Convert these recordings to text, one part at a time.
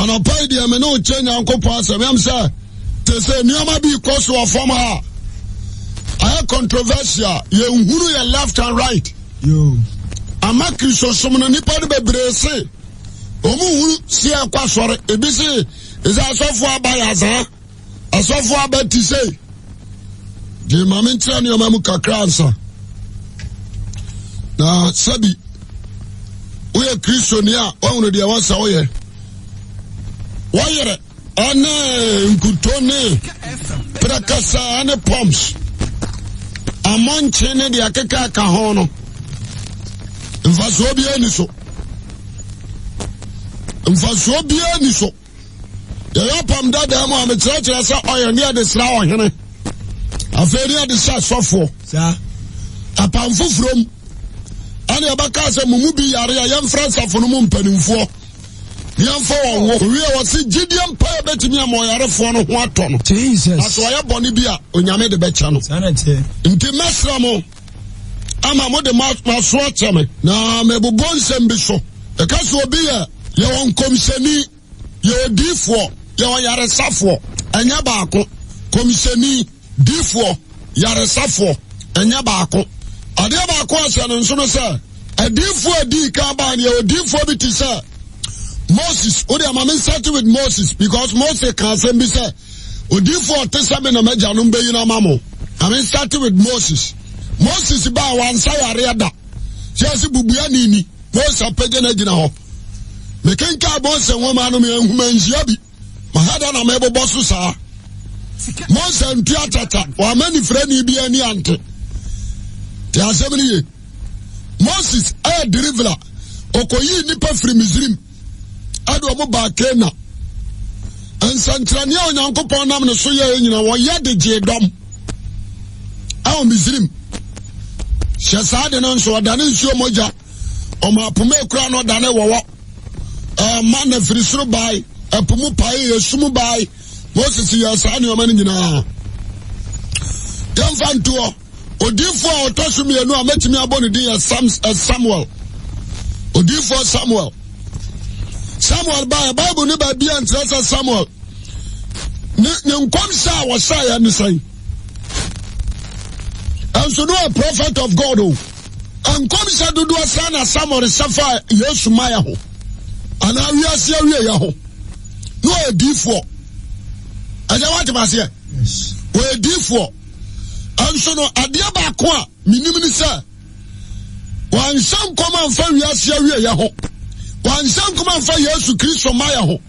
And I pay the ameno change uncle pass. I'm saying, they say, Niama be cause of former. I have controversial. You who your left and right. Yo. I'm a Christian, someone nipa de bebrese. Omu see a kwasore. Ebisi is a software by Aza. A software by Tise. The Mamintra ni Mamuka Kransa. Na Sabi. We are Christian ya. One of the ones are here. Why ane nkutone prakasa ane pumps amonche ne de akeka ka ho no mfaso bia ni so ya pam dada mo amekyerɛkyerɛ sɛ ɔyɛ ne de sra ɔhene afɛri de sɛ sɔfo sa apam fofurom ane abaka sɛ mumu bi yare ya yɛmfra safo no mu mpanimfoɔ yɛmfa wɔn wo wie wɔse Gideon pa betimi amoyarefo no ho atɔ no Jesus aso ɔyɛ bɔne bi a onyame de bɛkyɛ no sanate nti mesra mo ama mo de maso akyɛ me na mebobɔ nsɛm bi so ɛka so obi yɛ yɛwɔ nkomhyɛni yɛwɔ diifoɔ yɛwɔ yaresafoɔ ɛnyɛ baako komhyɛni diifoɔ yaresafoɔ ɛnyɛ baako adeɛ baako ahyɛ no nso no sɛ adiifoɔ adi ka baa ne yɛwɔ diifoɔ bi te sɛ Moses, I'm starting with Moses because Moses can say, Odifo Tesabe na meja numbe yina mamo. I'm starting with Moses. Moses ba wansaya riada. Jesi bubuya nini. Moses apege na jina ho. Mekenka Moses womanu humenjiabi. Mahada na mebo bosu saa. Moses ntua tata. Wameni freni ibi eni ante. Te asemini ye. Moses deliverer. Okoyi nipa firi Misrim. Ado mo ba Kena. Ensantrania Onyankopon nam ne so ye nyina wo ye de jedom. Awo Misrim. Hyesa de no nso odane nsuo moja. Oma apome kura no dane wowo. Man na firi soro bai, apomu pai esum bai. Moses ye sa ne o man nyina. Yamfanto odifo a otoso mienu a metimi abone din Samuel. Odifo Samuel. Samuel by Bible ne ba bia ntrasa Samuel ne nkom sa wo sa ya ne sai and so no a prophet of God o nkom sa dodo asa na Samuel safa Yesu maya ho ana wiase awie ya ho no a difo aja what ma say yes we difo and so no ade ba ko a minim ni say wan sam koma mfa wiase awie ya ho Wansan kuma mfa Yesu Kristo maya ho.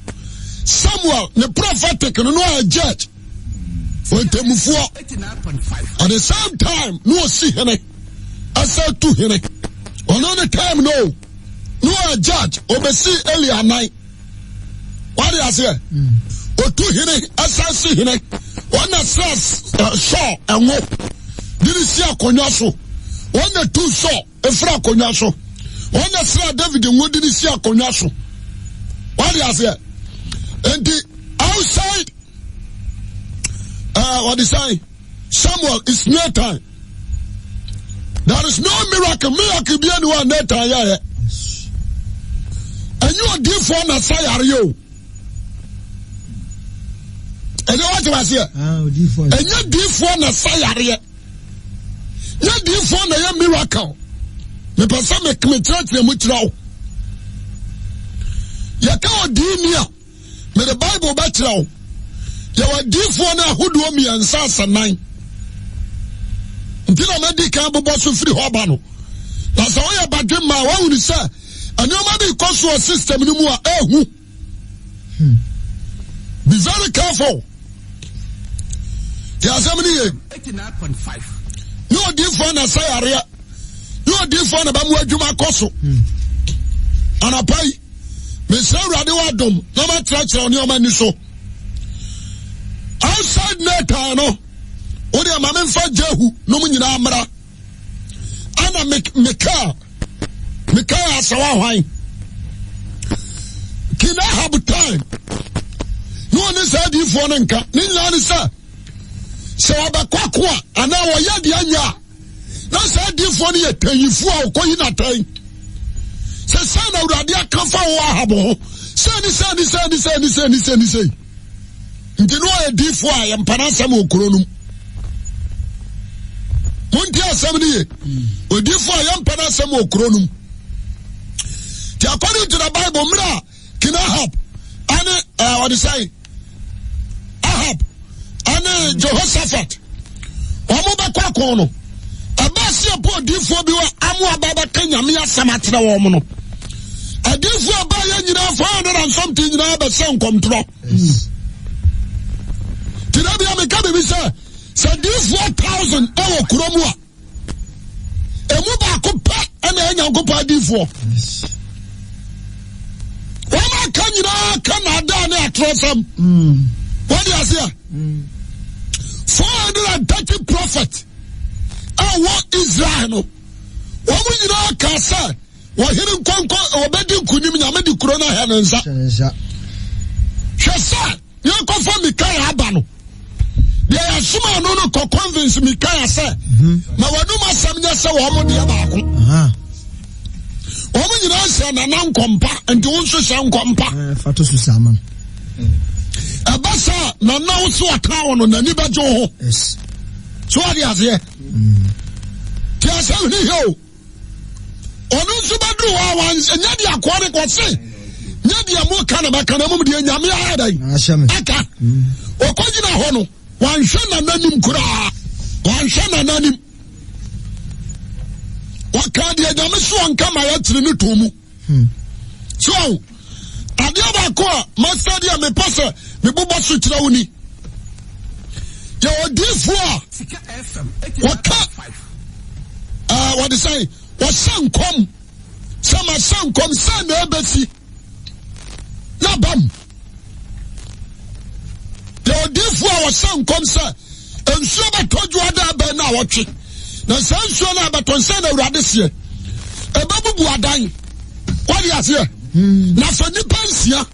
Samuel the prophetic no a judge. For temufuo. At the same time no see hene. Asa tu hene. Another time no a judge obesi Eli anai. What do I say? O tu hene asa si hene. One stress shaw and wo. Didn't see akonwa so. One two shaw efra akonwa so. When I saw David and what did he see a conyaso? What do you say? And the outside, what is saying? Samuel, it's no time. There is no miracle be anyone that time. And you are different as I are you. And what do I say? And you're different as I are you. You're different as a miracle. Me pasa me church na mutrao ya ka odi a me the Bible ba trao ya wadifo na hodo mi ansa sanan ntino me di kan bobo so firi ho ba no na so ya badwe ma wa wuni say anoma bi koso system ni mu a ehu be very careful ya zamani 89.5 no difo na sayare you different about what you might cost. And I pay Miss Radioadum, no matter church on your money so. Outside Neta, no, only a man for Jehu, no meaning Amra. Anna Mika Sawai. Can I have time? No one is had you for Nanka, Nina, sir. So Abakwa, and now I had That's how different you pay for going at time. Say, son of Radia Kafa Wahabo. Say, say. Nti no e difo a yempana asem okronum. Monti asem ni ye. Odifo a yempana asem okronum. Ti according to the Bible, mira Kinahab and what they say? Ahab and Jehoshaphat. Omo ba kwa kono. Abasi apo difo bi wa amu ababa kanya me asem atere wo mo no. Adifo abaya nyina 400 and something nyina ba sen kontro. Tinabia me ka be say difo 1000 ewo kuromu a. Emu ba ko pa na enya ko pa difo. Wama kanyina Canada na atrosam. What do you say? 430 prophets. What Israel no. Wamu nyina ka say wo hiri nkonko obedi nkunim nyame di kuro na ha nsa. Hwesa, yankofa Mikael aba no. They are suma no ko convince Mikael say. Ma wanu masam nya say wo mo de ba ko. Omo nyina say na nankompa enti wonso say nkompa. Fatosu saman. Abasa na na wo so aka wono na ni bajo ho. Yes. So what is here? Ti asem ni ho. Onu nso badru wa nya di akware ko se. Nya di amu kana ba kana mu de nyame ayadai. Aka. Okogina ho no. Wan hwe na nanim kura. Wan hwe na nanim. Wakadi ya nyame so anka ma ya tiri ni tomu. So adia ba ko master dia me pase me bobo so kira woni. Ya odifo a waka what they say wasankom sama sankom sana ebesi na bam ya odifo a wasankom sa ensuo ba toju ada ba na wotwe na sansuo na ba tonsa na urade se e ba bubu adan kwadi ase na fa ni pansia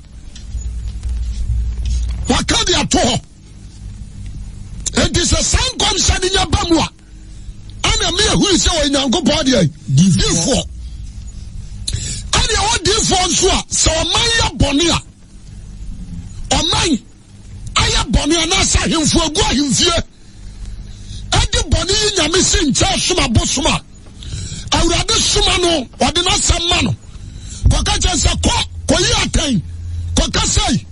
wakadi ato it is a sankom saninya bamwa ana me hu se wo nyankopɔ de difo ana wo difo nso a so man ya bɔne a ɔman aya bɔne na sa hemfo agu ahemfie ade bɔne yi nyame se nkyɛ soma bosoma awurade soma no ɔde na samma no kɔka kyɛ sɛ kɔyi atan kɔka sei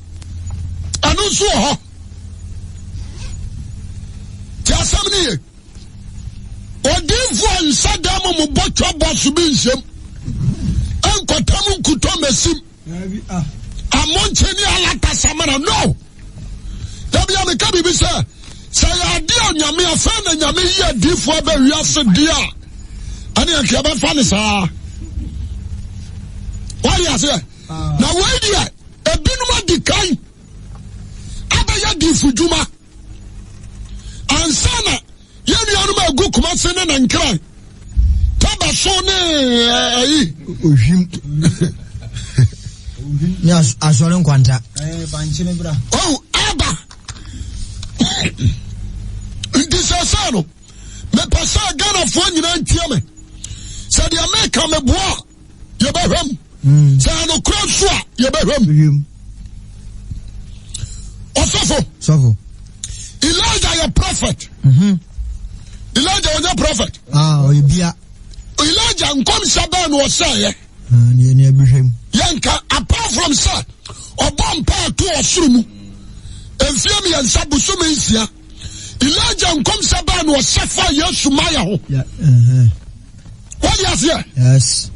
ano nso wɔ hɔ ti asɛm ne ye odifo nsa dam mu bɔtwa bɔso bi nhyɛm enkotam nkutɔ masim amonkyeni alata samana no dabi ameka bibi sɛ ya ade a nyame afa na nyame yi adifo aba wiase dia ane anka yɛbɛfa ne saa wari ase na wei deɛ ebinom adi kan abɛyɛ difo dwuma ansana yɛne anum agu kumase ne nankran taba so ne ayi ohwim ni asɔre nkwanta bankyene bra aba nti sɛ no mepɛ sɛ Ghanafoɔ nyinaa ntie me sɛ deɛ meka meboa yɛbɛhwɛm sɛ anokora so a yɛbɛhwɛm ɔsɔfo Elijah your prophet. Elijah was your prophet. Elijah nkom saban was say. Yanka apart from sir obon pa to osuru enfia me yansa busume nsia. Elijah nkom saban was safa Yesumaya ho. What you say? Yes.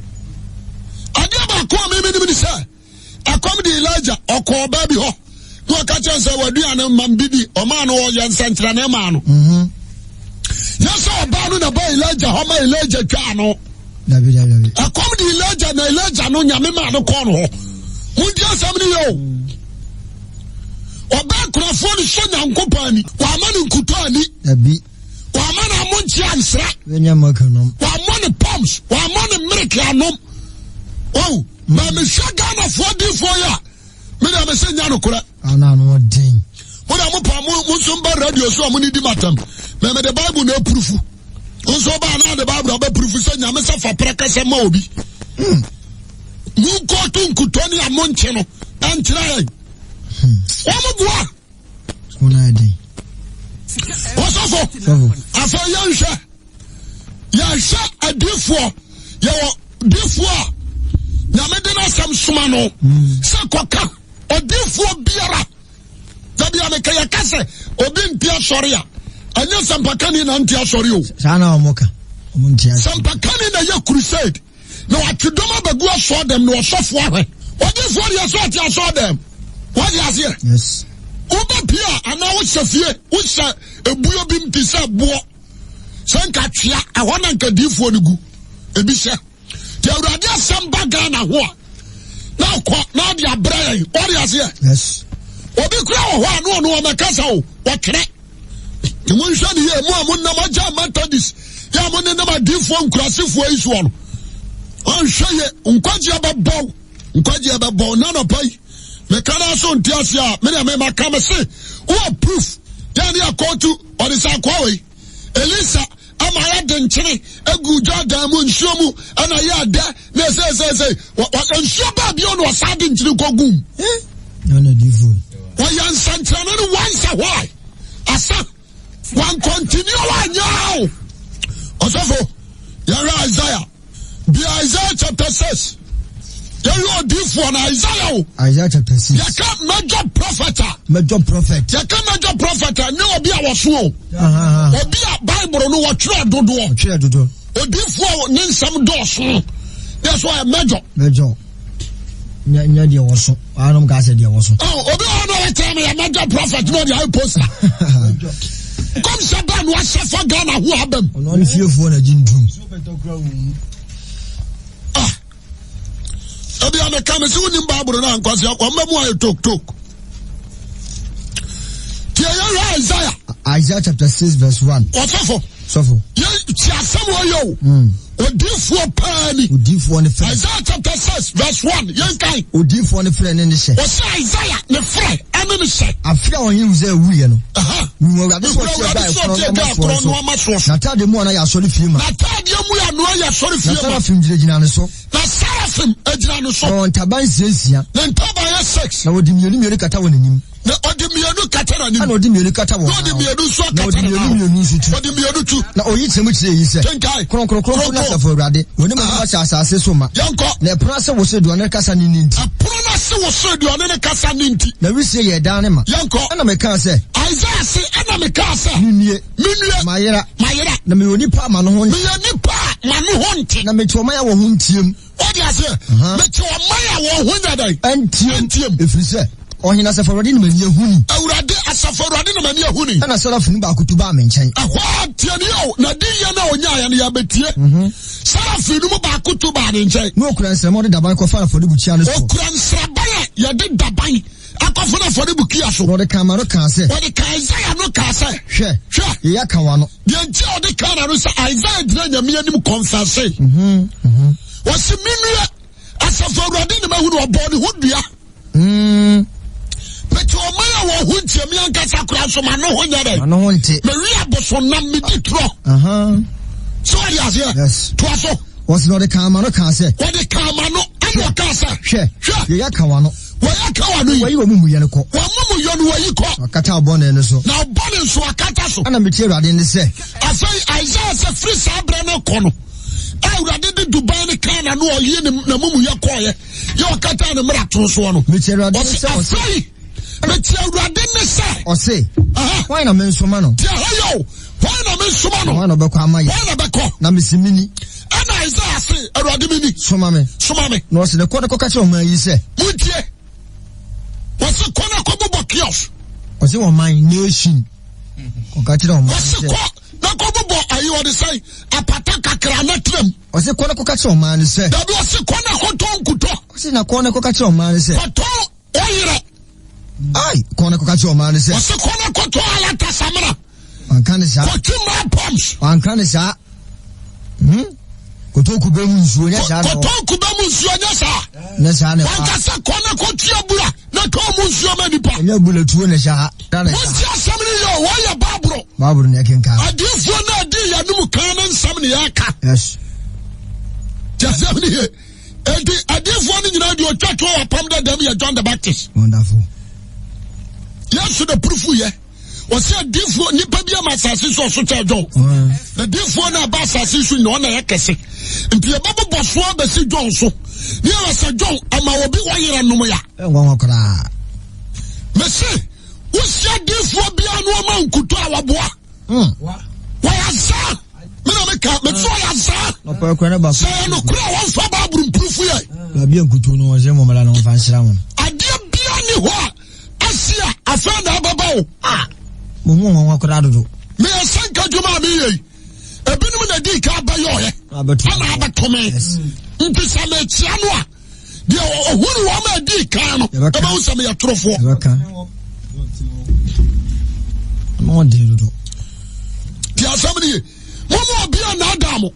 Adiaba ko me say. Akom di Elijah okọ ba bi ho. No catch us waduane mambidi o man o yansantra na ma no yes o ba no na ba Elijah ho ma Elijah twa no dabi akom di Elijah na Elijah no nyame ma no ko no mundi asam ni yo oba kurafo ni so nyankopɔ ani wa ma ni nkuto ani dabi wa ma na monchi ansra wenya makanom wa ma ni palms wa ma ni miracle anom oh ma me shaga na fo di fo ya me na me se nya no kora ana no din mo da mo pa mo so mba radio so mo ni di matam me the Bible na proof nso ba na the Bible ba proof se nya me se fa praka se ma obi mu ko to nkuto ni amonche no and try. Omabua. What's up? After Yansha. Yansha a differ. Differ. Yamedena Sam Sumano. Sakoka. Or differ Biara. Tabiameka Yakase. Obin Pia Soria. And yes, some Pakani and Tia Sorio. Sana Moka. Some Pakani na ya crusade. No, I could not go saw them, no software. What is what you saw them? What is here? Yes. Oba Pia, and now what's a fear? What's a buo bim tisa bo? Sanka Chia, I want to do for the goo. A bisha. There are some bagana war. Now they are brain. What is here? Yes. Obi Crow, one, no, Macasao. What can I? The one shot here, more Namaja Matadis. Yamon never did from Crasif ways one. I'll show you, Unquaji about bow, none of pay. Mecana son Tiasia, many come say, what proof? Then you are called to, or is our quarry? Elisa, am I at the Chile, a good job, Damun Shomu, and I had there, they say, what and Shababion was adding to the Kogum. No, no, different. Why, young Santan, once a while. Asa, one continue on now. Osofo, you're Isaiah. Be Isaiah chapter 6. You're different Isaiah. Isaiah chapter 6. You can't major prophet. Major prophet. You can't major prophet. No, be our soul. Or be a Bible, no, what you do. Or different name some doors. That's why I'm major. Major. Nya dia woso. Anom ka se dia woso. Oh, obi on no tell me a major prophet no dia poster. Come Saban was suffer Ghana who abem. Ono ni fiefo na jindum. Obi on come se woni Bible na nkwase akwammu ayo talk. Tia Isaiah chapter 6 verse 1. What's Sofo. Ye tia samuel yo. Odifo pani. Odifo ne friend. Isaiah chapter 6 verse 1. Yen kai. Odifo ne friend ne she. What's Isaiah ne friend? Ene ne she. Afia onye uze wuye no. Ni wo gade so tie na tade mu na ya sori fima. Na tade mu ya no ya sori fima. Na sarafim jirejina ne so. Na sarafim ejina ne so. On taban sesia. Na taban ya 6. Na wodi mienu kata wonanim. Na odi mienu kata na nim. Na odi mienu kata wo. Na odi mienu so kata. Na odi mienu so tu. Odi mienu tu. Na oyi temu kire yi se. Tenkai. Kron na safo urade. Woni ma asase so ma. Yanko. Na prana se wo se duane kasa ni nti. Prana se wo se duane kasa ni nti. Na wisi ye dan ne ma. Yanko. Na me kan se. Isaiah se ana me kan se. Minue. Mayera. Na me oni pa ma no ho. Me oni pa ma no ho nti. Na me choma ya wo ho ntiem. What you say? Me choma ya wo ho nyadai. Ntiem. Efrise. Ohina safarodi ni mani ehuni. Awurade asafarodi ni mani ehuni. Ana sarafin ba kutuba me nchen. Ahwa tiani yo na diya na onya ya na ya betie. Sarafin mu ba kutuba ne nchen. No okura nsrama de daban ko fa afori bukia no so. Okura nsraba ya de daban akofo na afori bukia so. No de kamaro kan se. No de kan Isaiah no kan se. Hwe. Ye ya kan wa no. Ye nti o de kan na no se Isaiah dina nyame anim confess. Wasi minua asafarodi ni mahunu obodi hudua. Pecho maya wo hunti mi anka sakura so ma no ho nyare. Ma no ho nti. Me wi aboso na me di tro. So what is here? Yes. To aso. Was no de kama no kan se. What de kama no ano kan se. Hwe. Ye ya kan wa no. Wa ya kan wa no yi. Wa yi wo mu ye no ko. Wa mu ye no wa yi ko. Akata obone ne so. Na obone so akata so. Ana me tie urade ne se. Afai Isaiah se free sabra no ko no. Urade de Dubai ne kan na no yi na mu ye ko ye. Ye akata ne mra to so no. Me tie urade se o. Metia urade ne se. O se. Why na men so ma no? Tia yo. Why na men so ma no? Why na be ko amaye? Why na be ko? Na misimini. Ana Isaiah se urade mini. Soma me. No se de ko ka che o man yi se. Mutie. Wose ko na ko bobo kios. O se o man nation. Ko ka che o man. Wose ko na ko bobo ayi o de say apata kakra na trem. O se ko na ko ka che o man se. Da bi o se ko na ko ton kuto. O se na ko na ko ka che o man se. Ko ton oyire. Ai, kona ko ka che o man se. Wose ko na ko to ala ta samra. Anka ne sa. Ko tumra poms. Anka ne sa. Ko to ku be mu nsuo nya sa. Ko to ku be mu nsuo nya sa. Ne sa ne. Anka sa ko na ko tia bura na to mu nsuo ma nipa. Nya bula tuo ne sa. Da ne sa. Wose asamni yo wo ya baburo. Baburo ne ken ka. Adifo na adi ya num kan na nsam ne ya ka. Yes. Jasamni he. And the adifo ni nyina di otwa to apam da dem ye John the Baptist. Wonderful. Yes, the proof here. Was a different nipa bi amasase so so tell John. The different na ba asase so no na yakese. Nti e babo boso abesi John so. Ni was John ama obi wayera nom ya. Nwa kra. Me say, wo sia different bi anu ama nkuto awaboa. Why asa? Me na me ka me so ya asa. No kwa na ba. Say no kura won fa ba buru proof here. Ba bi nkuto no wo je mo mala no fa nsira mo. Ade bia ni ho asia afa na babao. Nwa kra dodo. Me asanka dwuma me yi. Ebinum na di ka abayo ye. Ana abatome. Mpisa me tia no a. De ohuru wo ma di ka no. E ba usam ya trofo. Baka. Mo de dodo. Ti asam ni. Mo obi na Adamu.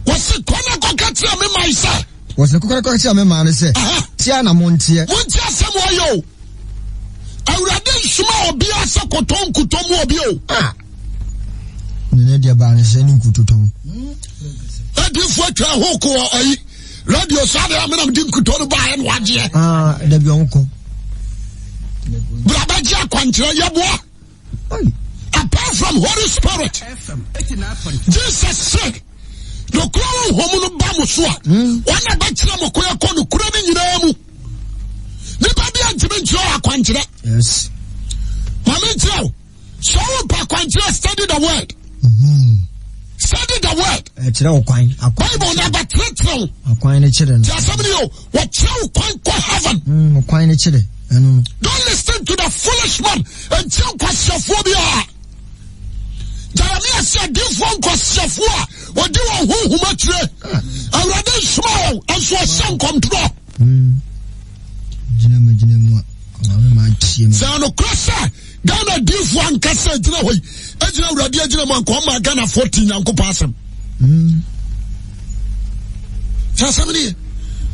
Wasi kwana kokati me mai sa. Wasi kokati me ma ne se. Tia na montie. Montie asam wo yo. Awurade nsuma obi asa koton kutom obi o. Ne dia ba ne se ni kutotom. Adifo twa ho ko ayi. Radio sade amenam din kuton ba en waje. Da bi onko. Braba ji akwankyere yeboa. Apart from Holy Spirit. Jesus said, no crown homo no ba mo so a. Wana ba kire mo koya ko no kura ni nyina mu. Nipa bi antime ncho akwankyere. Yes. Mama tell. So pa akwankyere study the word. Study the word. Kire okwan. Bible na ba tretre. Okwan ne kire no. Ja somebody yo, what kire okwan ko heaven. Okwan ne kire. Don't listen to the foolish man and tell kwasiafobia. Jeremiah said, "This one kwasiafua, or do who much I rather small and so some control." Zano Crosser, Ghana diff one cassette, Ejina Radia Jinaman, Koma Ghana 14 and Copasam. Somebody,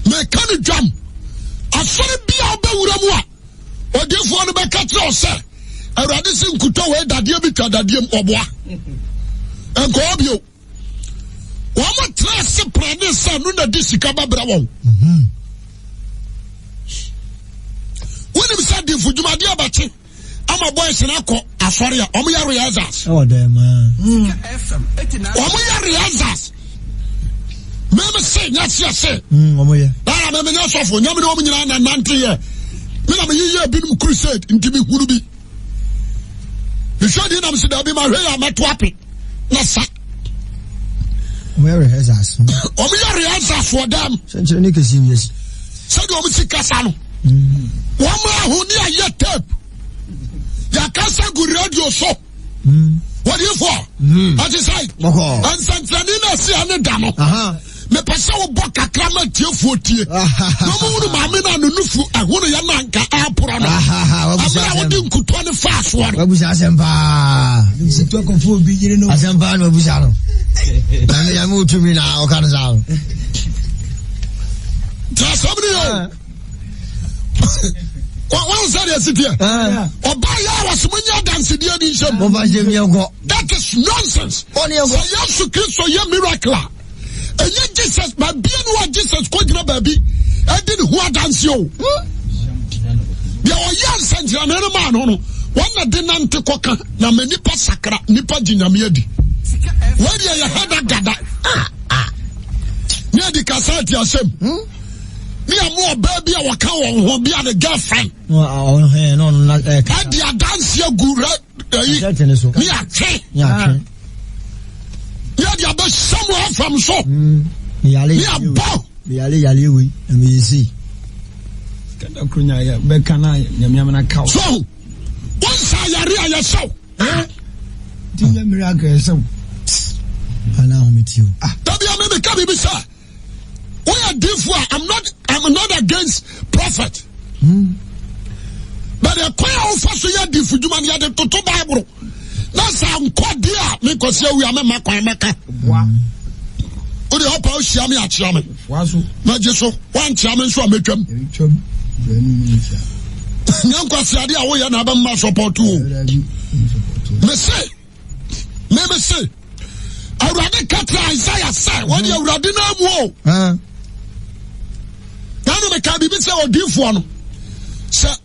mechanic jump. I saw it be out there with or this one by Catro, sir. I rather sing Kuto, that dear because that dear Oboa and Cobio. One more trust the previous son, no, this is Cabra. When he said the Fujumadia Bachi, I'm a boy, Senako, Asoria, Omiya Riazas. Oh, damn, Omiya Riazas. Meme say, yes, yes, say. Omoya. I am a nurse of Yamina and Nanti. Mina ye been crusade in Tibi Hurubi. You should him say there be my way, I'm at Wapping. Nasa. Where has us? Omiya Riazas for them. Century Nickas, yes. Said Omisi Casano. One man who near yet tape. Yakasa good radio so. What are you for? At his side. And Santanina see an damo. Me pesa wo boka krama tie fotie. No mu ma me na no nufu ahono ya nanka aporo no. Abra wo di nkuto ne fast one. Wabusa asempa. Si to konfo bi yire no. Asempa no wabusa no. Na ya mu tumi na o kan za. Ta somebody yo. One side is it here. Oba ya wasumunya dance dia di nsem. Mo ba je mi enko. That is nonsense. Oni enko. Yesu Kristo ye miracle. And yet Jesus, my being what Jesus called you, baby, I didn't who dance you. There were young sons, and any man, one that didn't take coca, na me nipa sakra, nipa jinamiedi. Where you had a gada? Near the cassette, you say, me a more baby, I walk out who be a girlfriend. No, not that. I did dance your guru. Me a king. Yeah. Yeah, they are best somewhere from so. Yali, bow. Yali, we, and we see. So, once I area yourself. Do you miracle so? I now meet you. That be come sir. We are different. I'm not against prophet. But the choir of us are different. You man, the Toto Bible. That's how I'm called dear because we are my Maka. What the upper Shami at Shaman? Majesty, one chairman so make him. Young Quasadia, we are not a support too. Me say, I rather cut Isaiah say, what you rather know. ɔka bibi sɛ odiifoɔ no sɛ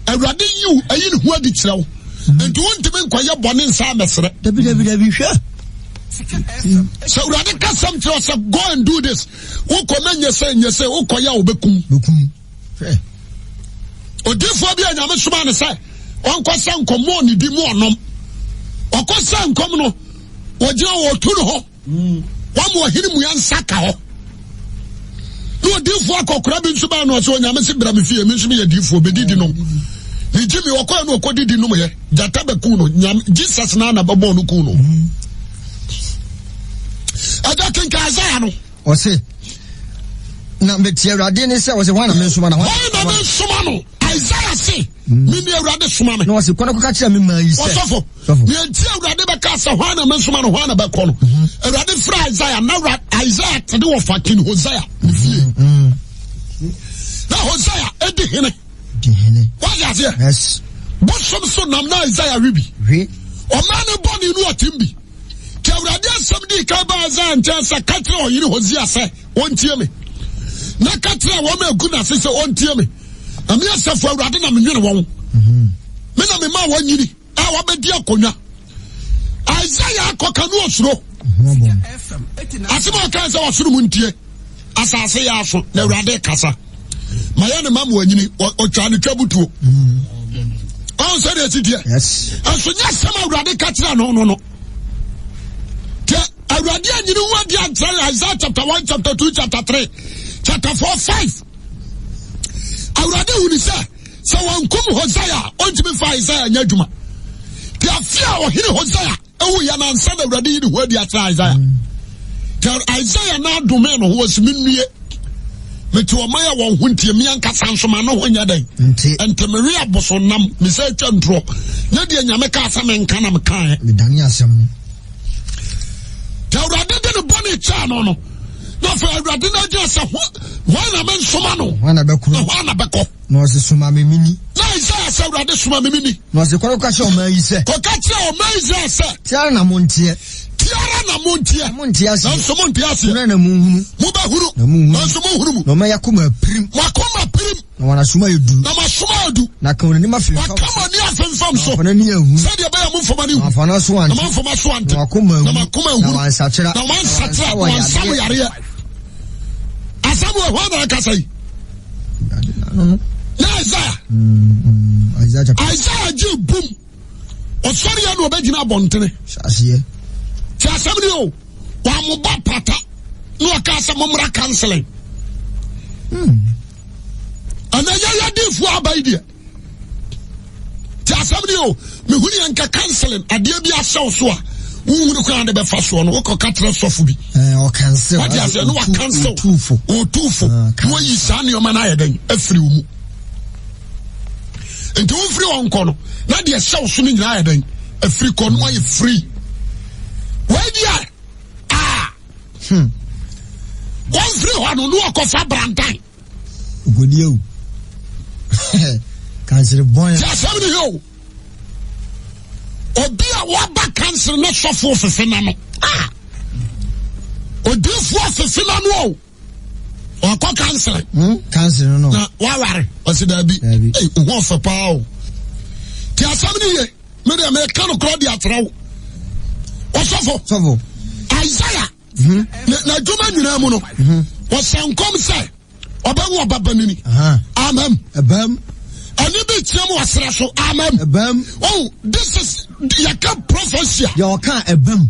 awurade yiw ayi ne ho adi kyerɛ wo nti wontimi nkɔyɛ bɔne nsa amɛsrɛ dabi hwɛ sɛ awurade ka sɛm kyerɛ sɛ go and do this wokɔ nyɛ sɛ wokɔyɛ a wobɛkum odiifoɔ bi a nyame soma ne sɛ ɔnkɔsɛ nkɔmmɔ ne di mu ɔnom ɔkɔsɛ nkɔm no wɔgyina wɔtu no hɔ wɔma ɔhene mu yɛ nsa ka hɔ ne odiifoɔ akɔkora bi nso baa no ɔsɛ onyame se bra me fie me nso meyɛ diifoɔ bɛdidi nom ne gyimi wɔkɔɛ no ɔkɔdidi nom yɛ gyata bɛku no Jesus na bɛbɔɔ no ku no ɛgya kenka Isaiah no ɔse na metie awurade ne sɛ wɔsɛ hwan na mensoma no Isaiah se mene awurade soma me na wɔse kɔne kɔka kyerɛ me maa yi sɛ ɔsɔfo neanti awurade bɛka sɛ hwan na mensoma no hwan na bɛkɔ no awurade frɛ Isaiah na Isaiah tede wɔ fa kin Hosea ne fie na Hosea ɛdi hene wade aseɛ bosom so nam na Isaiah webi ɔma ne bɔne no ɔtem bi nti awurade asɛm di ka ba Isaiah nkyɛn sɛ ka kyerɛ ɔyere Hosea sɛ ɔntie me na ka kyerɛ wɔma agu n'ase sɛ ɔntie me na me asɛfo awurade na menwene wɔn me na mema wɔnyini a wɔbɛdi akonnwa Isaiah akɔka no ɔsoro asɛm a ɔkae sɛ wɔsoro mu ntie asase yɛ aso na awurade kasa mayɛ ne ma ma wɔnyini ɔtwa ne twa butuo ɔn sɛ deɛ ɛsiteɛ ɛso nyɛ asɛm a awurade ka kyerɛ no awurade anyini ho adi ankyerɛ Isaiah chapter 1, chapter 2, chapter 3, chapter 4, 5 awurade hu ni sɛ wɔnkum Hosea ɔntumi fa Isaiah nyɛ adwuma nti afe a ɔhene Hosea ɛwu yɛ nansa na awurade yi ne ho adi akyerɛ Isaiah Isaiah na adome no ho wɔsi me nnue mete ɔma yɛ wɔn ho ntie meankasa nso ma no ho nyɛ dɛn ɛnti mewe aboso nam mesɛ atwa ntorɔ nyɛ deɛ nyame kaa sɛ menka na mekaeɛ medane asɛm no nti awurade de ne bɔne kyɛɛ no na afei awurade no agye sɛ hwan na mensoma no hwan na bɛkɔ na ɔse soma me mini na Isaiah sɛ awurade soma me mini na ɔse kɔka kyerɛ ɔma yi sɛ Israel sɛ tiara na monteɛ nanso monte aseɛ na monhunu mobɛhunu nanso monhunu mu na ɔma yɛakoma apirim na wanasoma yɛ du na ka wɔnanim afemfam so afɔnani ahu sɛdeɛ ɛbɛyɛ momfama ne hu afɔna so ante na mamfama so ante na wakoma ahu na wansakyera na wansam yareɛ asɛm wɔ hɔ na ɛkasa yi na Isaiah gye bom ɔsɔreɛ na ɔbɛgyina abɔntene ti asɛm ni o wɔamoba pata na ɔka sɛ mommra counseling ɛnɛ yɛyɛ diifoɔ aba yi deɛ ti asɛm ni o mehunu yɛ nka counseling adeɛ bi ahyɛw so a wohunu kora de bɛfa soɔ no wokɔka trɛ sɔfo bi wade asɛ ne wakansel ɔtuufo na wayi saa nneɔma no ayɛ dɛn afiri wo mu nti womfiri wɔ nkɔ no na deɛ hyɛw so no nyinaa ayɛ dɛn afiri kɔ no wayɛ free wadiɛ wɔmfiri hɔ no ne wɔkɔfa brantan ogodiau kansere bɔn ti asɛm ne hɛ o obi a wɔba kansere ne sɔfo fefe na no odiifoɔ fefe na no o ɔkɔ kansere no na waware ɔsi daabi ho ɔfɛ paa o ti asɛm ne yɛ mede meka no korɔ de akyerɛ wo ɔsɔfo Isaiah na adwuma nyinaa mu no wɔsɛ nkɔm sɛ ɔbɛwo ɔbabanini amen ɛne bi kyerɛ mu wɔserɛ so amen this is yɛka prophecy yɛwɔka ɛbam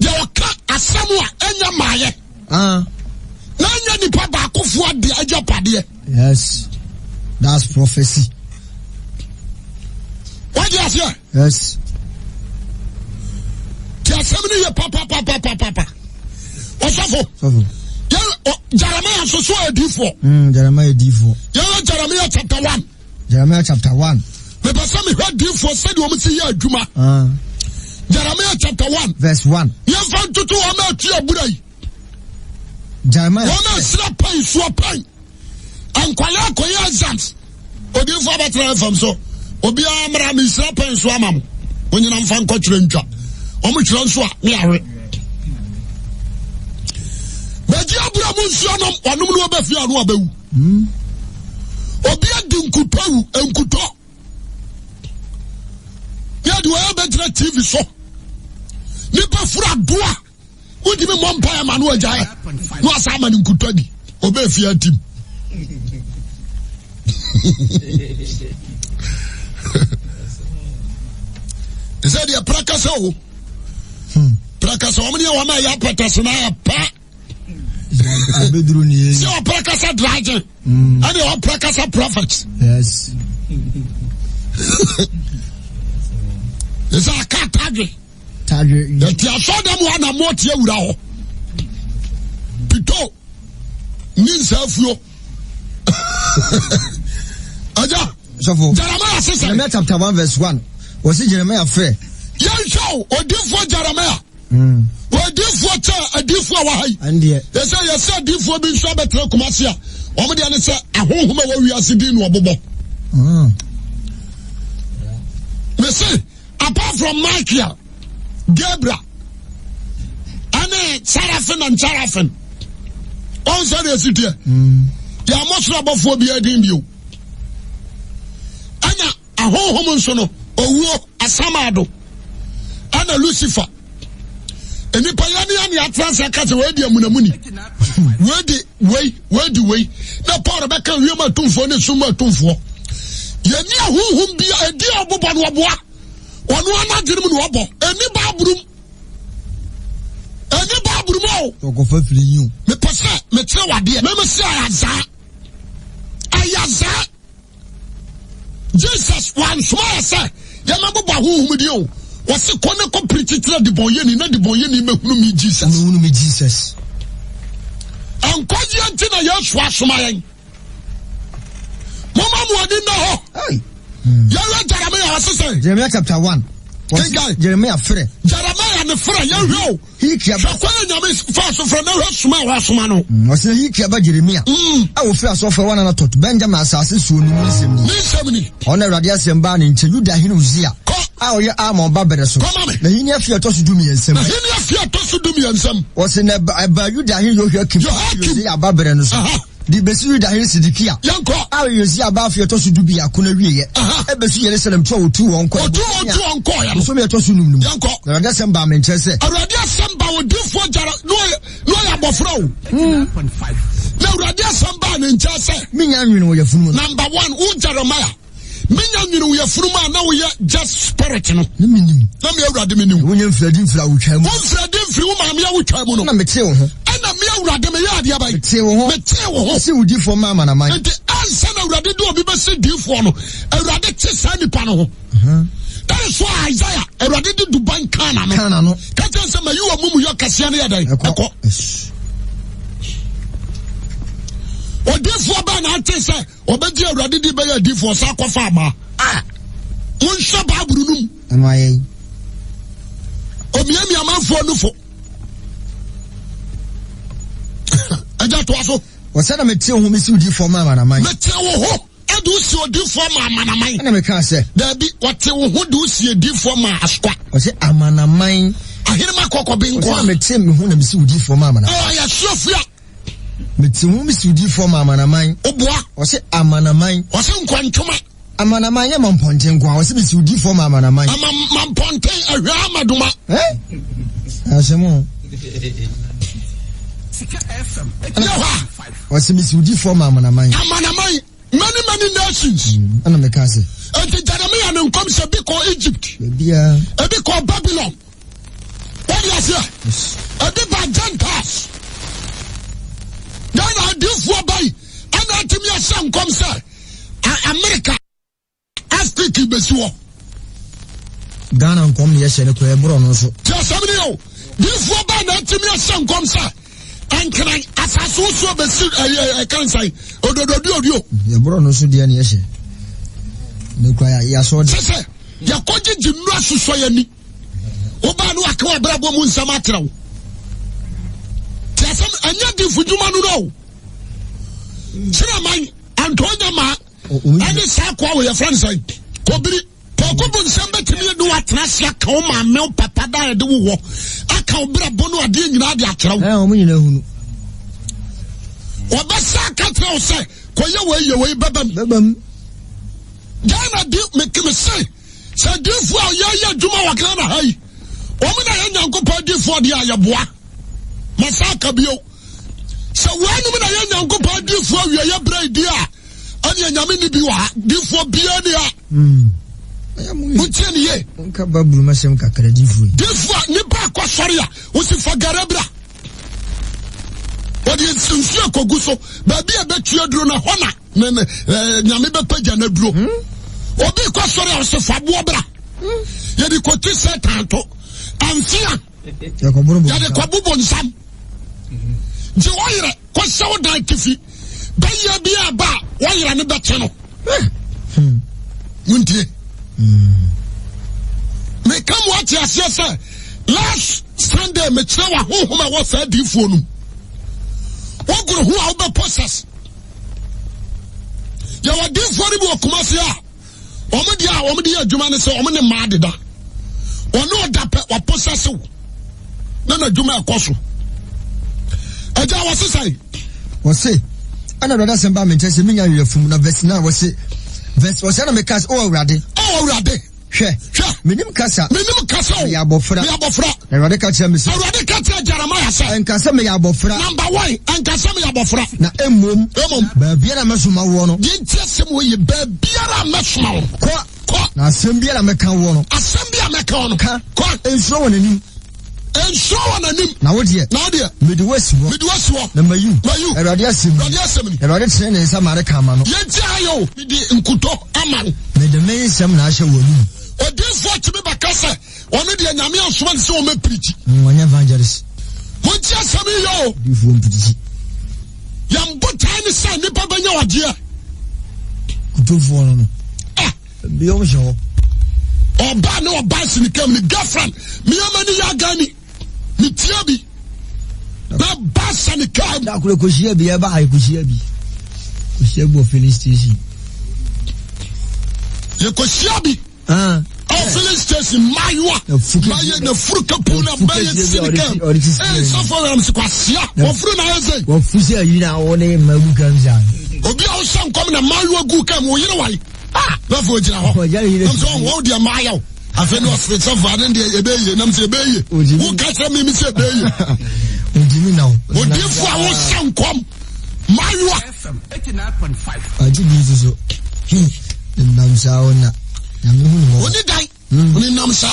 yɛwɔka asɛm a ɛnyɛ maayɛ na ɛnyɛ nipa baakofoɔ adeɛ agyapadeɛ yes that's prophecy wagye aseɛ yes ti asɛm no yɛ papapapapapa ɔsɔfo Jeremiah nso so adiifoɔ Jeremiah diifoɔ yɛwɔ Jeremiah chapter 1 mepɛ sɛ mehwɛ adiifoɔ sɛdeɛ ɔm si yɛ adwuma Jeremiah chapter 1 verse 1 yɛmfa ntoto wɔn a atua abura yi Jeremiah wɔn a asira pan soɔ pan nkwalaa akɔyɛ exams odiifoɔ bɛtena fam so obiara mmara me asira pan so ama mo onyina mfa nkɔtwerɛ ntwa ɔmo twerɛ nso a ne awe bɛgye abura mu nsuo nom wanum no ba fi anu abawu obi adi nkutowu enkuto ya di wa ba tira TV so nipa fura doa wodi me mo mpa ma no agyae no asa ma nkuto di oba fi atim Is dia prakasa o prakasa omni wa ma ya prakasa na pa abedru ni se o prakasa dragon and o prakasa prophets yes is a cat tagge that ya so dem wa na moti awura ho pito ninsa afuo aja so Jeremiah says Jeremiah chapter 1 verse 1 was it Jeremiah fair yan show odifo Jeremiah odifo cha adifo wa hai and there yes adifo bi nso betre kumase a omo de ane se ahonhoma wa wiase din no obobo me say apart from Michael Gabriel and Seraphim on say the city ya mosra bofo bi adin bio anya ahonhom nso no owuo asamado ana Lucifer enipa yani atransa kase we di amunamuni we na Paul beka wiema tumfo ne suma tumfo yani ahonhom bi edi obobo no oboa onu anagirim no obo eni babrum o ko fa firi yin me pese me tre wade me se ayaza Jesus one small say yamabu ahonhom di o wasi kone ko pretitira de boyeni na de boyeni mehunu mi Jesus ankoji antina Yesu asomayen mama mu adi na ho ya Jeremiah asese Jeremiah chapter 1 Jeremiah frere Jeremiah ne frere ya hwo he kia ba kwa nyame fa so frere na wasoma no wasi he kia ba Jeremiah awo frere so frere wana na tot Benjamin asase so ni nsem ni ona Awurade asem ba ne nche Yuda hene Uzia oye Amon babere so na hini afia to so dumi ensem wasi na ba Yuda hene Yohakim Uzia babere no so di besi Yuda hene Sidikia awo Uzia ba afia to so dubi akona wiye e besi Yerusalem to otu won ko ya so me to so num na Awurade asem ba me nche se Awurade asem ba odifo jara no ya bofra o na Awurade asem ba ne nche se minya nwene wo yafunu number 1 u Jeremiah minya nwene wo yafunu na wo ye just spirit no na minim na me Awurade menim wo nyamfradi mfra wo twam wo mfradi mfri wo maame ya wo twam no na mete wo ho na me Awurade me ya ade abai mete wo ho si wudi fo mama na man enti ansa na Awurade do obi be se difo no Awurade te sa nipa no ho that is why Isaiah Awurade di Dubai kana no katen se mayi wo mumu yo kase na yadai eko odifo ba na ate se obeji Awurade di be ya difo sa kofa ama mun hwe ba burunum amaye omiami amanfo nufo aja to aso wasa na mete wo mi si udi fo mama na man mete wo ho edu si odi fo mama na man na me kan se da bi wate wo ho du si edi fo ma askwa wase amana man ahiri makoko bi nko wasa mete me ho na mi si udi fo mama na ya sofia mete wo mi si udi fo mama na man oboa wase amana man wase nkwantoma amana man ya mamponten kwa wase mi si udi fo mama na man mamponten ahwa amaduma asemo wase mi si udi fo mama na man many nations ana me ka se enti Jeremiah ne nkom se bi ko Egypt bia e bi ko Babylon what you say e bi ba Gentiles dan adifo bai ana atimi asa nkom se America Africa besiwo Ghana nkom ne yehye ne ko e bro no so ti asamni o difo ba na atimi asa nkom se ankran asaso so besi kansai odododio ye bro no so dia ne yehye ne kwa ya so de sese ya koji jinnu asuso ya ni oba no aka obrabo mu nsama atrawo tiasam anya di fujuma no no sira man antonya ma ani sa kwa wo ya friends ai kobiri pokobo nsamba timi do atena sia ka o ma me papa da de wo aka obrabo no ade nyina ade atrawo o mu nyina hunu Obasa katra say koye we babam. Ghana di make me say difo ya djuma wa Ghana hai. Omo na ya Nyankopɔn difo de ayeboa. Masaka bio. So wanu na ya Nyankopɔn difo awie ya bredi a ani anyame ni bi wa difo bia ni a. Mutieni ye. Nka baburu masem kakra difo. Difo ni ba kwa sori a wo si fagarebra. Odi nsunsu akogu so ba bia betua duro na hona nyame be pagya na duro. Obi kwa sori a wo si fabo bra. Ye di ko ti setan to. Anfia. Ya de ko bubo nsam. Je woyere ko sewo dan tifi. Ba ya bia ba woyere ne bete no. Muntie. Me come what you say last Sunday me try wa homa wa sa difo no. Wo guru hu a wo process. Ya wa difo ni bo Kumasi a. Omo dia adwuma ne se omo ne ma deda. Ono da pe wa process wo. Na adwuma ekoso. Eja wo sesai. Wo se ana brother semba me ntese me nya yefum na verse na wo se verse was na me cast awurade hwe menim kasa ya bofra awurade ka kira me se awurade ka kira Jeremiah se enkasa me ya bofra number 1 enkasa me ya bofra na emom ba biara mesoma wo no yenti asem wo ye ba biara mesoma wo ko na asem biara meka wo no asem biara meka wo no ko ensuro wonanim na wo de mede wasi wo na mayu awurade asem ni awurade tere ne nsa mare ka ma no yenti ayo mede nkuto aman mede me nsem na ahye wo ni odinfo timi bakasa ono de nyame asoma se o me preach wanya evangelist mo ti asem yo difo mpiti yam botan ni sa nipa banya wade kutofo no bi o msho oba no oba sinikam ni girlfriend mi amani ya gani mi tiabi na basa ni kam da kure ko shia bi e ba ai ko shia bo filling station ye ko shia bi filling station maywa maye na furuka puna baye sinikam so for am se kwasia wo furu na yeze wo fusi ayi na wo ne magu kam ja obi a wo san kom na maywa gu kam wo yire wai na fo jira ho am so wo dia mayaw afi no so for den dia ebeye nam se ebeye wo ka tra mi se ebeye ojimi na odifo a wo san kom maywa 89.5 aji bi so nam sa ona na me hu mo oni dai oni nam sa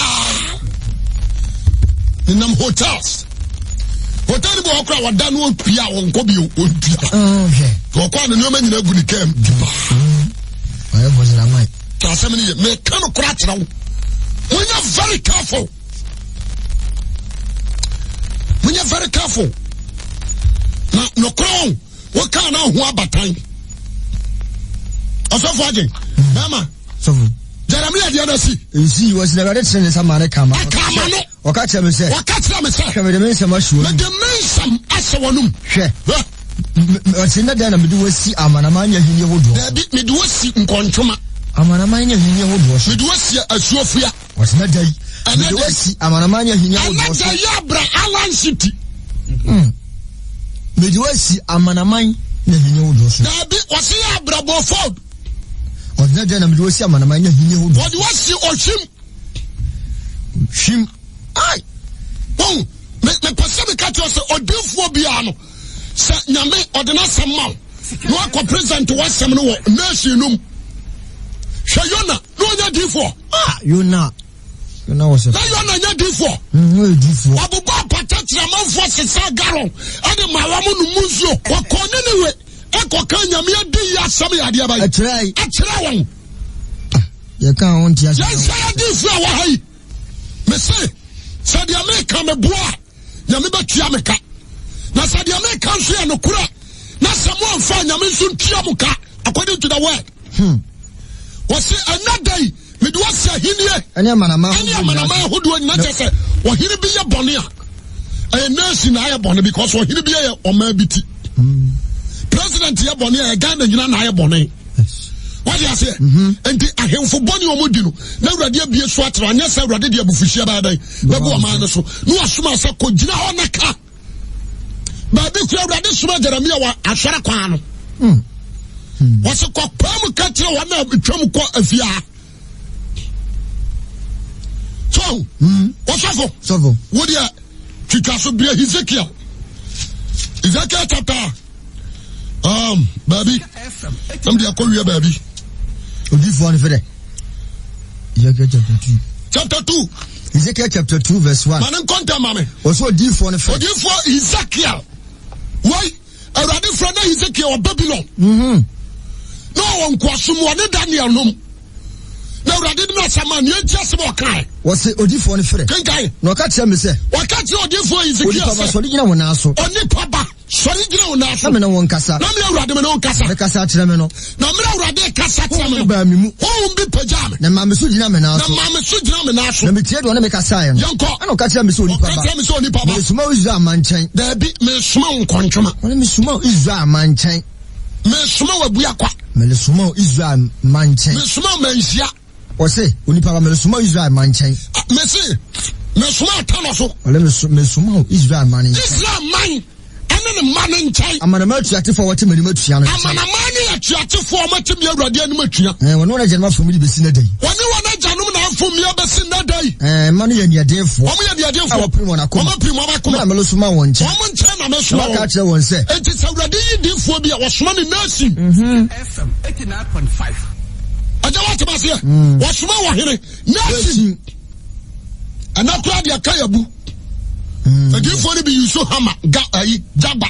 ni nam hotels hotel bo okra wada no pia won ko bi on pia ko kwa no nyoma nyina gu ni kem ayo bo zira mai ta se me me kan kura tira wo when you're very careful na no crown wo kan na ho abatan asofo agen mama sofo Jeremiah the other see was never read in some man kama no o ka tell me say me de mensa ma shuo me de mensa asewonum hwe o se na da na me de wasi amana manya hinye hodo da bi me de wasi nkontoma amana manya hinye hodo me de wasi asuofia o se na dai me de wasi amana manya hinye hodo so ana ya bra Alan City me de wasi amana manya hinye hodo so da bi o se ya bra Beaufort o se na da na me de wasi amana manya hinye hodo o de wasi Shim ai bon me pese me catch us odinfo bia no se nyame odena semma no akọ present wasem no nation num hwe Yona no nya difo Yona was a Yona nya difo abubo patatira manfo sesa garo ade mawamu no munzuo wakone newe ekoka nyame adi ya asem ya de abai atrai won ye kan on tia ya say difo wa hai me say said America me boa nyame betua me ka na said America nso ya no kura na samo mfa nyame nso ntua mu ka according to the word was say another day me do say hinie ani amanama hodo na say wo hiri bi ye bone a nation na ye bone because wo hiri bi ye o ma biti president ye bone a Ghana nyina na ye bone what you say enti ahemfo boni omodi no na awurade abie so atira anya sa awurade de abufuhia ba dai na bo ma no so no asoma sa ko gina ho na ka Baby kura awurade soma Jeremia wa asɔre kwan no wɔse kɔpaa mu ka kyerɛ wɔn a twam kɔ afia so wɔsɔfo wodeɛ twitwa so bia Ezekiel chapter baby I'm the akɔwia baby odifoɔ no fɛdɛ chapter 2 Ezekiel chapter 2 verse 1 manen konta mame wɔso odifoɔ no fɛ odifoɔ Ezekiel why awurade fra na Ezekiel of Babylon no wɔn kwasom wɔne Daniel nom na awurade no asama ne antia se bɔ kan wɔse odifoɔ no fɛ kenkai na ɔka kyerɛ me sɛ wɔka kyerɛ odifoɔ Ezekiel odipa ba sɔre gyina wo naa so onipa ba sɔre gyina wo naa so na me na wɔn kasa na me awurade me na wɔn kasa kasa kyerɛ me no na me awurade kasa kyerɛ me no ba me mu wɔn bi pagya me na ma me so gyina me naa so na ma me so gyina me naa so na me tie do na me kasa yɛ no yɛnkɔ ana ɔka kyerɛ me sɛ onipa ba ɔka kyerɛ me sɛ onipa ba me soma Israel mankyɛn daabi me soma nkɔntwoma wɔne me soma Israel mankyɛn me soma wabua kwa me soma Israel mankyɛn me soma manhyia ɔse onipa ba me soma Israel mankyɛn me se me soma atano so wɔle me soma Israel mankyɛn Israel man ɛne ne man nkyɛn amanama atuatefoɔ wɔte m'anim atua no amanama ne atuatefoɔ wɔte me awurade anim atua wɔne wɔn agyanom afom de bɛsi na dai wɔne wɔn agyanom na afom me bɛsi na dai ma no yɛ niadefoɔ wɔn yɛ niadefoɔ a wɔpere wɔn akoma wɔn pere wɔn akoma na me soma wɔn nkyɛn wɔn nkyɛn na me soma wɔn ka kyerɛ wɔn sɛ enti sɛ awurade yi difoɔ bi a wɔsoma ne nasi FM 89.5 agya wɔte baseɛ wɔsoma wɔ hene nasi ɛna kora de aka yabu adiifoɔ no bi yusu hama jagba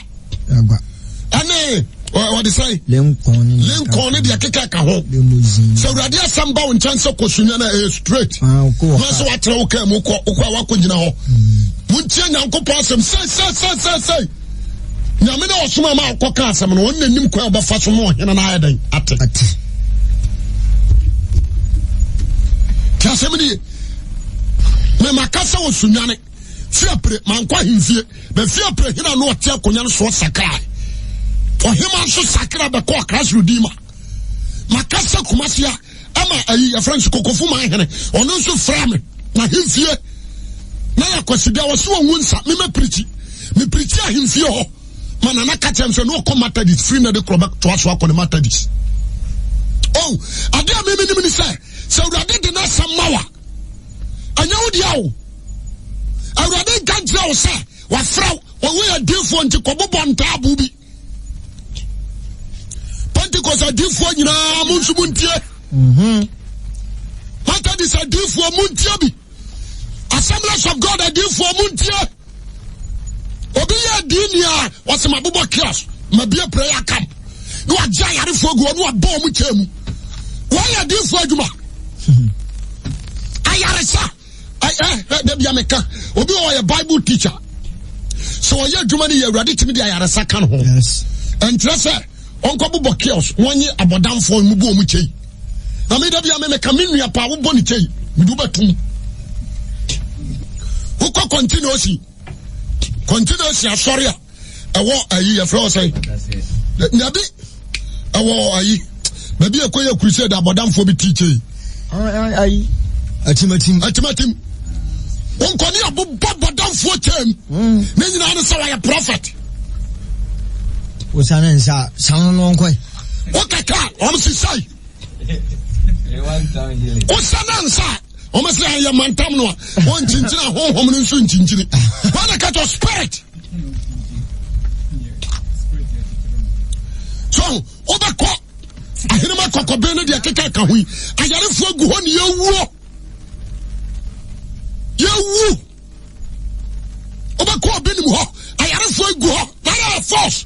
ɛne wɔde sɛ Lincoln ne deɛ keka ka ho sɛ awurade asɛm ba wo nkyɛn sɛ kɔsunya no ɛyɛ straight na sɛ woatrɛ wo kaa mu wokɔ a woakɔgyina hɔ montie Nyankopɔn asɛm sɛi nyame ne ɔsoma ma wokɔ ka asɛm no ɔne nanim kwan a wobɛfa so ma ɔhene no ayɛ dɛn ate nti asɛm ne ye memaka sɛ wɔ sunyane fiapre mankɔ ahemfie bɛfiapre hena no ɔte akonnwa no soɔ sakraa ɔhema nso sakra bɛkɔ ɔkrasro dima makasa kumasia ama ayi ya French kokofu ma hene ɔno nso fra me na ahemfie na ya kwasibia wɔ so wɔn nsa me preach ahemfie hɔ mana na ka kyɛm so no kɔ Methodist free na de kroba to aso akɔ ne Methodist oh ade a me ni sɛ awurade de na samawa anya wo dia wo awurade gantra wo sɛ wa fra wo yɛ defo nti kɔbobɔ ntaabu bi Pentecost adifoɔ nyinaa mo nso muntie Methodist adifoɔ muntie bi Assemblies of God adifoɔ muntie obi yɛ dini a wɔsɛ mabobɔ kios mabie prayer camp na wagye ayarefoɔ gu ɔno abɔ mu kyɛ mu wɔyɛ adifoɔ adwuma ayaresa dabi ameka obi wɔyɛ Bible teacher so wɔyɛ adwuma no yɛ awurade timi de ayaresa ka no ho ɛnkyerɛ sɛ onko bobo chaos wonye abodamfo mu bo mu chei na me da bia me ka me nua pa wo bo ni chei me du batum wo ko continuously asori a ewo ayi ya fro say nabi ewo ayi nabi ekoye crusade abodamfo bi teachei ayi atimatim onko ni abodamfo chem na nyina ne say wa prophet Osana nsa san no nkoi okaka omsisai osana nsa omasi ya mantam no on chinchina honhom no nso nchinchini wana ka to spirit so obako ahirima kokobe no de keka ka hui ayarefo agu ho ne yewu obako obenim ho ayarefo agu ho na force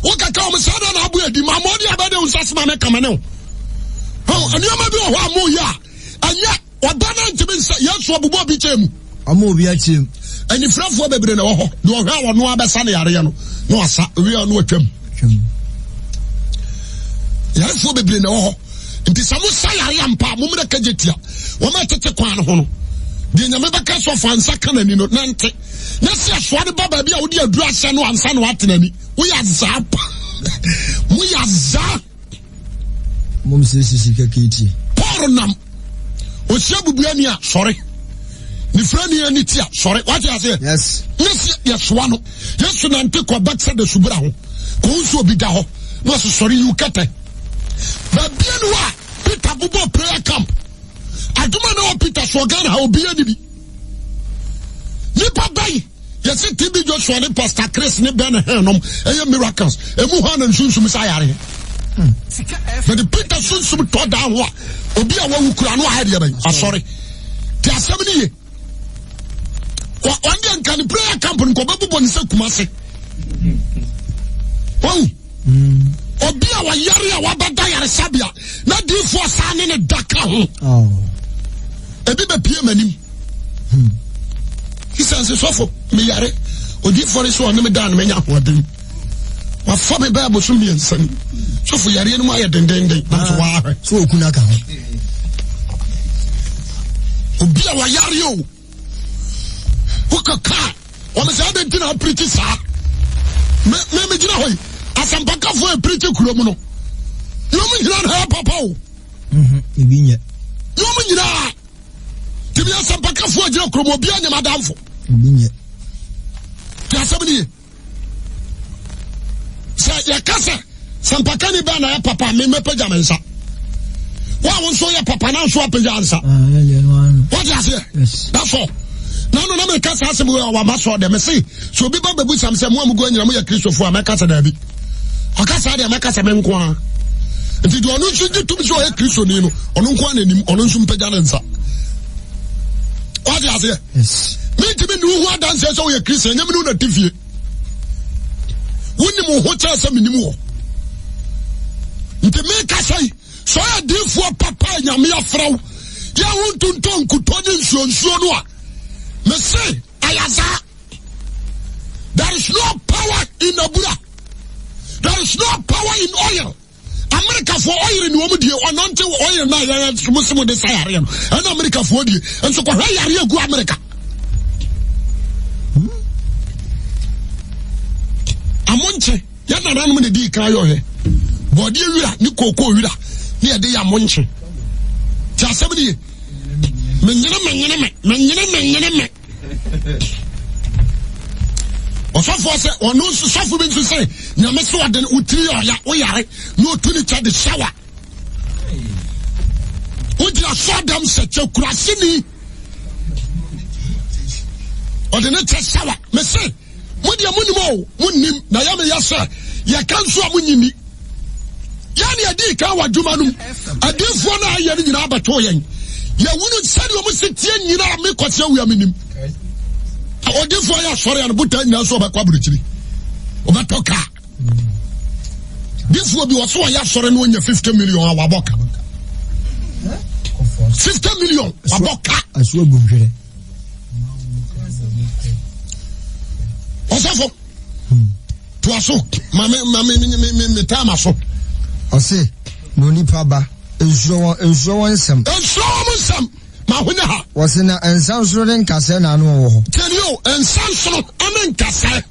okaka omsada na abu edi mamodi abade unsasima me kamane ho anioma bi ho amu ya anya odana ntimi nsa yesu obubo bi chemu amu obi achim ani frafo bebre na wo ho de wo hwa wono abesa na yare no no asa wi no atwam yarefo bebre na wo ho nti samu sa yare ampa mumre kajetia wo ma tete kwan no ho no de nyame baka so fansa kanani no nante na se asoa de baba bi a wodi aduru ase no ansa no atenani wo ya zap mu ya za mum se sisi kakiti pornam o sia bubuani a sorry ni friend ni anitia sorry what you say yes yes one yes na nte ko back side subura ho ko nso obi da ho no so sorry you kete ba bien wa Peter bubo prayer camp aduma na Peter so Ghana obi ani bi nipa bai yes TB Joshua ne Pastor Chris ne Ben Henom eye miracles emu ha na nsunsun sa yare but the Peter sunsun to down ho obi a wawu kura no ha de ban sorry ti asem ni ye Wandi can prayer camp and Kobabu Bonse Kumase. Obia wa yari wabada yare sabia. Na di for san in a daka. Oh. Ebi be pie manim. He says so me yare. Odi for so na me dan me nya hoden. Wa fa me ba bo so mi ensan. So for yare no ma ya den. Na wa. So okuna ka ho. Obia wa yare o. Wukaka, wamese adentina preach sa. Me jina hoy. Asampaka fo preach kuromu no. Yomu jina na papa o. Ibinye. Yomu jina. Tibi asampaka fo jina kuromu obi anya madamfo. Ibinye. Ti asabni. Sa ya kasa sampaka ni ba na ya papa me peja mensa. Wa won so ya papa na so apeja ansa. What you say? Yes. That's all. No, me kasa asem we wa maso de me say so bi ba babu sam sem mu go anyira mu ya Kristofo a me kasa da bi o kasa de me kasa me nko a nti do onu nsu tu bi so ya Kristo ni no onu nko na nim onu nsu mpagya na nsa what you say? Yes. Me ti me nu hu adanse so ya Kristo nyam nu na tifie woni mu ho cha asem ni mu ho nti me kasa so ya difo papa nyam ya fraw ya wontu nton kuto ni nsuo no a me say, Ayaza, there is no power in Abura. There is no power in oil. America for oil in Womudi, or not oil now, Muslim desire, and America for you. And so, why are you go America? Amonche, Yana Ramon di Kayo, Body Nico Coira, near the Amonche. Jasabini, Menina. Osofo se ono sofo bi nso say nyame so ade utiri oya oyare no tuni cha de shower odi asodam se chekurase ni odi ne cha shower me say modi amunimo munnim na ya me yasa ya kanso amunyini ya ne adi ka wadwuma num adefo na aye ni nyina abato yen ya wunu sari o musetie nyina me kwase wu aminim Odifo ya sorry and buta nyina so ba kwa buruchiri. Obatoka. Difo bi waso ya sorry no nya 50 million awaboka. 50 million awaboka. Aso bumhwere. Osafo. To aso. Me time aso. Ose no nipa ba. Enso nsem. Mahuna ha. Was in a ensansro den kase na no ho. Tell you ensansro amen kase.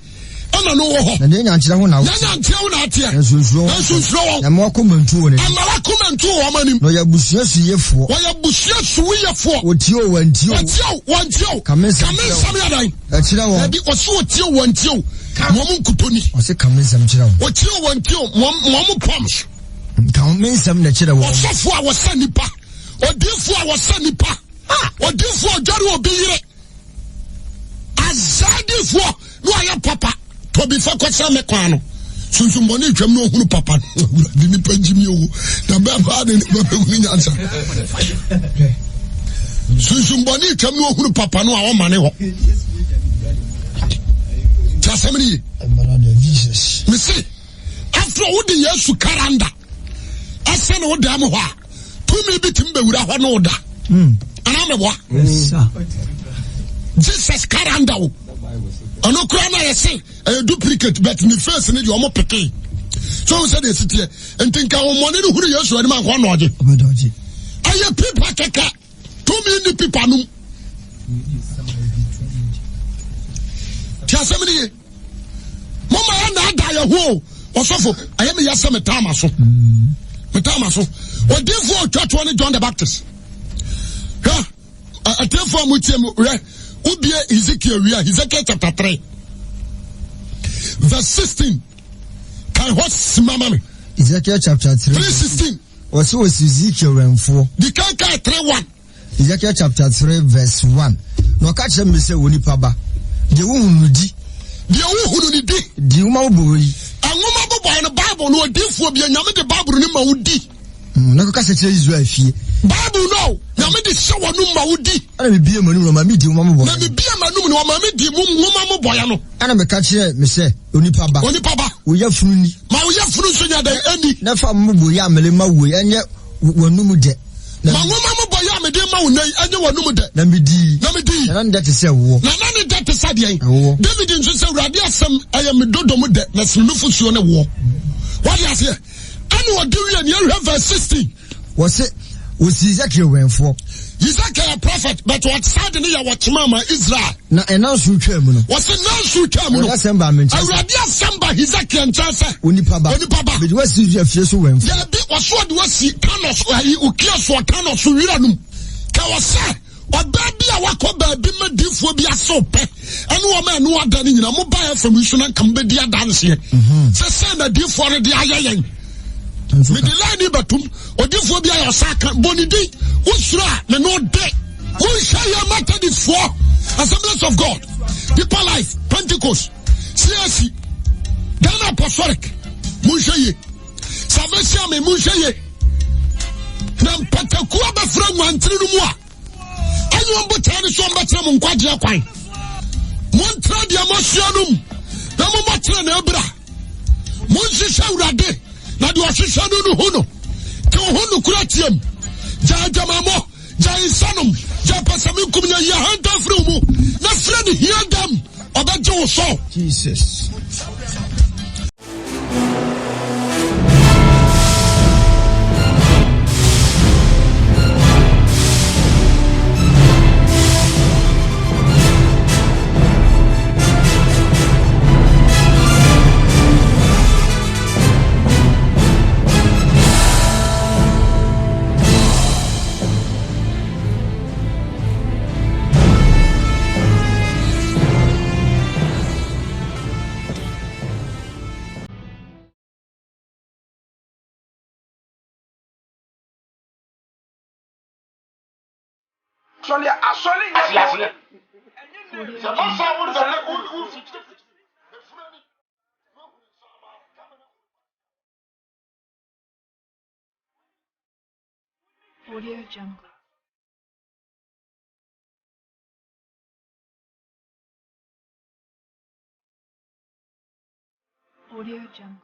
Ana no ho. Na de nyankyere ho na wo. Nyankyere ho na atia. Ensunsro. Na mo komentu ne. Amara komentu wo manim. No ya busua suyefo. Wo ya busua suyefo. Otio wantio. Wantio. Kamensam yadan. Akira wo. Ebi oso otio wantio. Mo nkutoni. Ose kamensam kira wo. Otio wantio mo promise. Kamensam na kira wo. Osofo a wosa nipa. Odifo a wosa nipa. Odifo jari obiyire azadifo no aya papa to bi fa kwasa me kwano sunsumboni twam no hunu papa di ni panjimi o na ba ba de ba hunu nyansa sunsumboni twam no hunu papa no a o mane ho tasamini Jesus me say after wodi Yesu karanda ase no da mo ho a tumi bitim bewura ho no da yes, sir. Jesus karanda o ono kura na yesi duplicate but ni face ni di omo peke so we say dey sit here entinka o money no huru Yesu ani man kwa no oje obedoje aye people keka to me ni people num tiasemini mama ya na ada ya ho osofo aye me yasa metama so odefo twatwo ni John the Baptist. Atefo amutiem re Ubie Ezekiel chapter 3. Verse 16. Can what simamame? Ezekiel chapter 3. 3:16. Was Ezekiel renfo. The Kankai 3:1. Ezekiel chapter 3 verse 1. No catch them say woni paba. De wo hunudi. De wo hunudi. Di uma boyi. Anwoma bobo no Bible no odifo bia nyame de Bible ni ma wodi. Na ko kase kire Israel fie. Bible no. Nyame de hye wonu ma wodi. Ana me bia manum no ma me di uma bobo. Na me bia manum no ma me di nwoma mo boya no. Ana me ka kire me say oni paba. Oni paba. Wo ya fununi. Ma wo ya funu so nya da ani. Na fa mo boyi amele ma wo enye wonum de. Ma nwoma mo boya amede ma wo nan enye wonum de. Na me di. Na nda te se wo. Na ne de te sa de en. David nso se urade asem ayam dodom de na sinufo suo ne wo. What you say? Anu odi wi ne ehwe verse 16. Was Ezekiel renfo. Ezekiel a prophet, but what side ne ya watchmama Israel. Na enanso twam no. Was enanso twam no. Assemba mencha. Urade asemba Ezekiel nchase. Oni paba. Be wasi fie so renfo. Ya bi waso de wasi kanos ayi ukia so kanos wira num. Ka wasa oba bia wakọ baabi madifo bi aso pe ene wo ma ene wada ni nyina mo ba from isu na kam be dia dance ye se na difo re dia ayeyen me de line batum odifo bi ayo saka bonidi usura na no de who shall your matter this for Assemblies of God, Deeper Life, Pentecost, CSC, Ghana Apostolic, Munsheye, Salvation me Munsheye, na mpatakua ba fra nwantri no mu a anyo mbotani so mbatra mo nkwaje akwan montra dia masuanum na mo matra na ebra monsisa urade na de ohwehwa no hu no ke hu no kura tiem jajamamo jaisanum japasami kumnya ya hanta fru mu na fra ni hiadam obaje wo so Jesus. Audio Jungle. Audio Jungle.